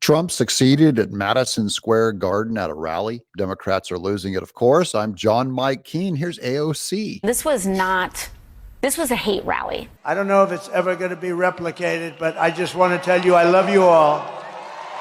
Trump succeeded at Madison Square Garden at a rally. Democrats are losing it, of course. I'm John Mike Keene. Here's AOC. This was a hate rally. I don't know if it's ever going to be replicated, but I just want to tell you I love you all.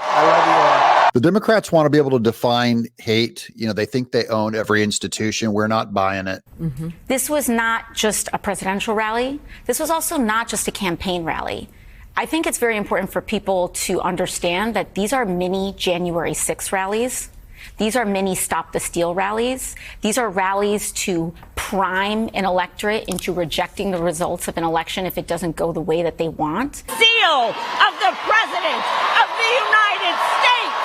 I love you all. The Democrats want to be able to define hate. They think they own every institution. We're not buying it. Mm-hmm. This was not just a presidential rally. This was also not just a campaign rally. I think it's very important for people to understand that these are mini January 6 rallies. These are mini Stop the Steal rallies. These are rallies to prime an electorate into rejecting the results of an election if it doesn't go the way that they want. Seal of the President of the United States.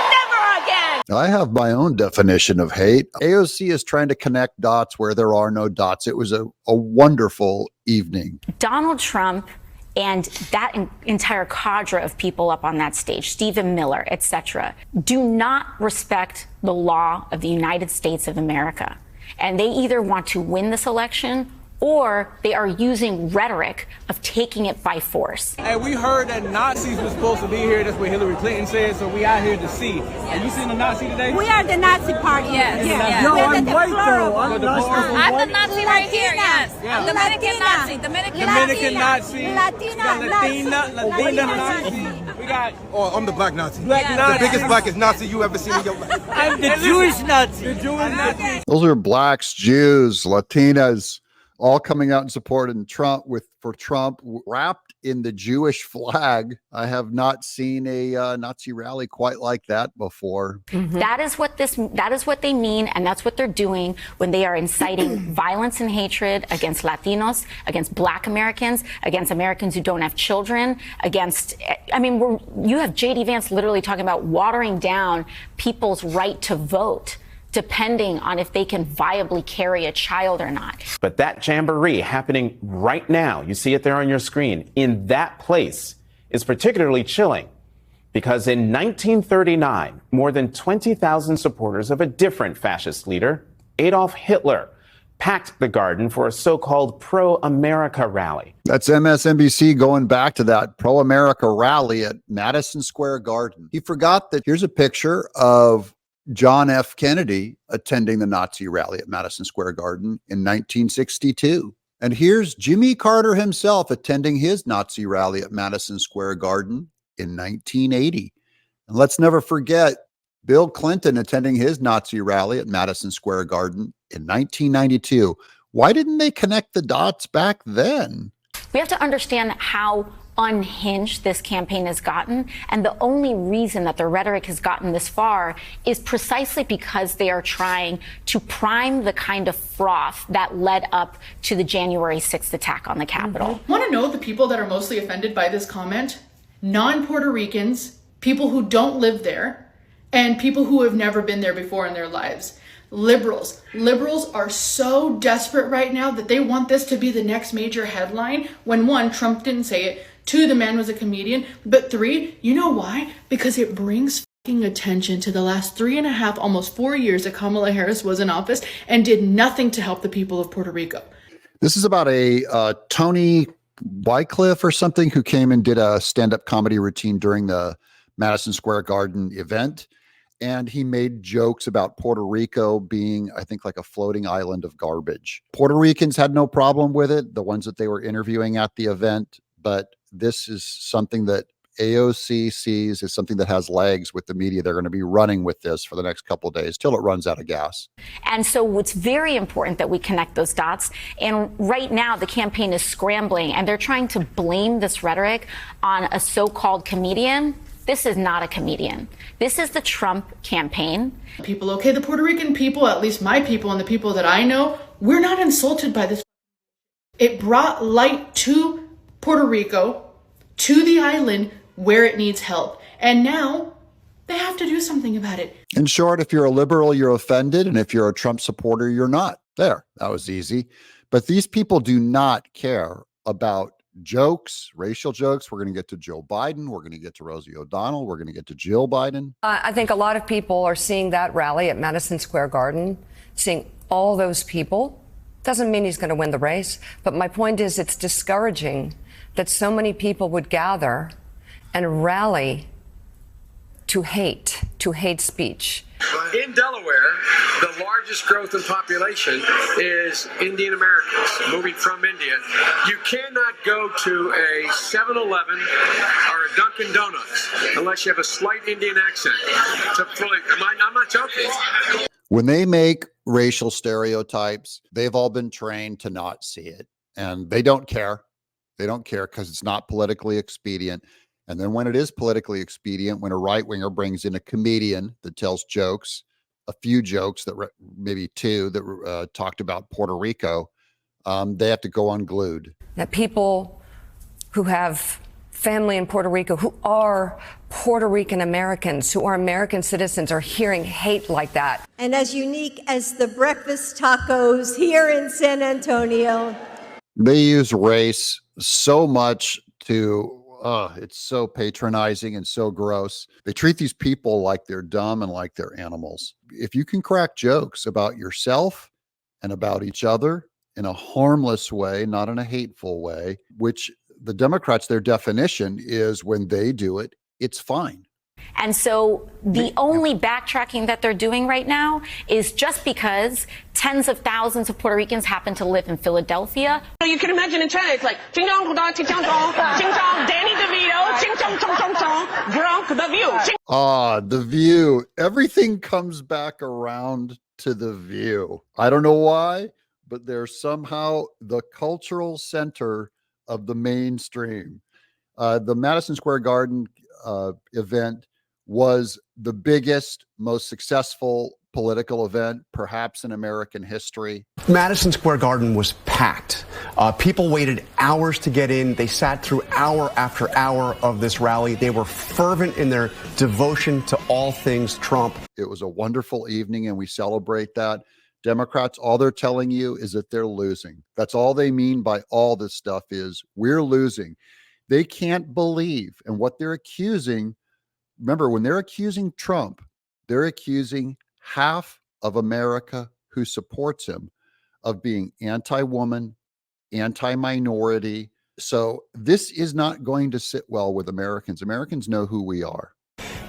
Never again. I have my own definition of hate. AOC is trying to connect dots where there are no dots. It was a wonderful evening. Donald Trump and that entire cadre of people up on that stage, Stephen Miller, etc., do not respect the law of the United States of America. And they either want to win this election or they are using rhetoric of taking it by force. Hey, we heard that Nazis were supposed to be here. That's what Hillary Clinton said, so we out here to see. Have you seen a Nazi today? We are the Nazi party. Yes. Yeah. No, I'm white though. I'm the Nazi right here, yes. Yeah. Dominican Nazi. Dominican Nazi. Latina Nazi. We got... Oh, I'm the black Nazi. Black Nazi. The biggest blackest Nazi you ever seen in your life. I'm the Jewish Nazi. The Jewish Nazi. Those are blacks, Jews, Latinas, all coming out and supporting Trump for Trump wrapped in the Jewish flag. I have not seen a Nazi rally quite like that before. Mm-hmm. That is what they mean, and that's what they're doing when they are inciting violence and hatred against Latinos, against Black Americans, against Americans who don't have children, you have J.D. Vance literally talking about watering down people's right to vote, depending on if they can viably carry a child or not. But that jamboree happening right now, you see it there on your screen, in that place is particularly chilling because in 1939, more than 20,000 supporters of a different fascist leader, Adolf Hitler, packed the garden for a so-called pro-America rally. That's MSNBC going back to that pro-America rally at Madison Square Garden. He forgot that here's a picture of John F. Kennedy attending the Nazi rally at Madison Square Garden in 1962. And here's Jimmy Carter himself attending his Nazi rally at Madison Square Garden in 1980. And let's never forget Bill Clinton attending his Nazi rally at Madison Square Garden in 1992. Why didn't they connect the dots back then? We have to understand how unhinged this campaign has gotten, and the only reason that the rhetoric has gotten this far is precisely because they are trying to prime the kind of froth that led up to the January 6th attack on the Capitol. Mm-hmm. Want to know the people that are mostly offended by this comment? Non-Puerto Ricans, people who don't live there, and people who have never been there before in their lives. Liberals are so desperate right now that they want this to be the next major headline when, one, Trump didn't say it, two, the man was a comedian, but three, you know why? Because it brings fucking attention to the last 3.5, almost 4 years that Kamala Harris was in office and did nothing to help the people of Puerto Rico. This is about a Tony Wycliffe or something who came and did a stand-up comedy routine during the Madison Square Garden event. And he made jokes about Puerto Rico being, I think, like a floating island of garbage. Puerto Ricans had no problem with it, the ones that they were interviewing at the event. But this is something that AOC sees as something that has legs with the media. They're going to be running with this for the next couple of days till it runs out of gas. And so it's very important that we connect those dots. And right now, the campaign is scrambling, and they're trying to blame this rhetoric on a so-called comedian. This is not a comedian. This is the Trump campaign. People, okay, the Puerto Rican people, at least my people and the people that I know, we're not insulted by this. It brought light to Puerto Rico, to the island where it needs help. And now they have to do something about it. In short, if you're a liberal, you're offended. And if you're a Trump supporter, you're not. There, that was easy. But these people do not care about jokes, racial jokes. We're going to get to Joe Biden. We're going to get to Rosie O'Donnell. We're going to get to Jill Biden. I think a lot of people are seeing that rally at Madison Square Garden, seeing all those people. Doesn't mean he's going to win the race. But my point is it's discouraging that so many people would gather and rally to hate speech. In Delaware, the largest growth in population is Indian Americans moving from India. You cannot go to a 7-Eleven or a Dunkin' Donuts unless you have a slight Indian accent. I'm not joking. When they make racial stereotypes, they've all been trained to not see it, and they don't care. They don't care because it's not politically expedient. And then when it is politically expedient, when a right-winger brings in a comedian that tells jokes, a few jokes that maybe two that talked about Puerto Rico, they have to go unglued. That people who have family in Puerto Rico, who are Puerto Rican Americans, who are American citizens, are hearing hate like that. And as unique as the breakfast tacos here in San Antonio. They use race so much to, it's so patronizing and so gross. They treat these people like they're dumb and like they're animals. If you can crack jokes about yourself and about each other in a harmless way, not in a hateful way, which the Democrats, their definition is when they do it, it's fine. And so the only backtracking that they're doing right now is just because tens of thousands of Puerto Ricans happen to live in Philadelphia. You can imagine in China, it's like, ching chong, ching chong, ching chong, Danny DeVito, ching chong, chong, chong, chong, Gronk, The View. The View. Everything comes back around to The View. I don't know why, but they're somehow the cultural center of the mainstream. The Madison Square Garden event was the biggest, most successful political event, perhaps in American history. Madison Square Garden was packed. People waited hours to get in. They sat through hour after hour of this rally. They were fervent in their devotion to all things Trump. It was a wonderful evening, and we celebrate that. Democrats, all they're telling you is that they're losing. That's all they mean by all this stuff is we're losing. They can't believe, and what they're accusing, remember, when they're accusing Trump, they're accusing half of America who supports him of being anti-woman, anti-minority. So this is not going to sit well with Americans. Americans know who we are.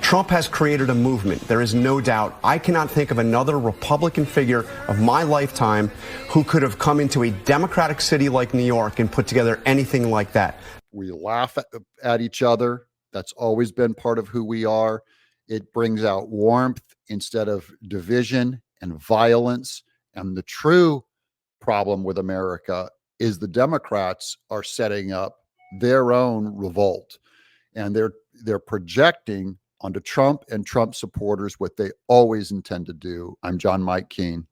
Trump has created a movement. There is no doubt. I cannot think of another Republican figure of my lifetime who could have come into a Democratic city like New York and put together anything like that. We laugh at each other. That's always been part of who we are. It brings out warmth instead of division and violence. And the true problem with America is the Democrats are setting up their own revolt. And they're projecting onto Trump and Trump supporters what they always intend to do. I'm John Mike Keene.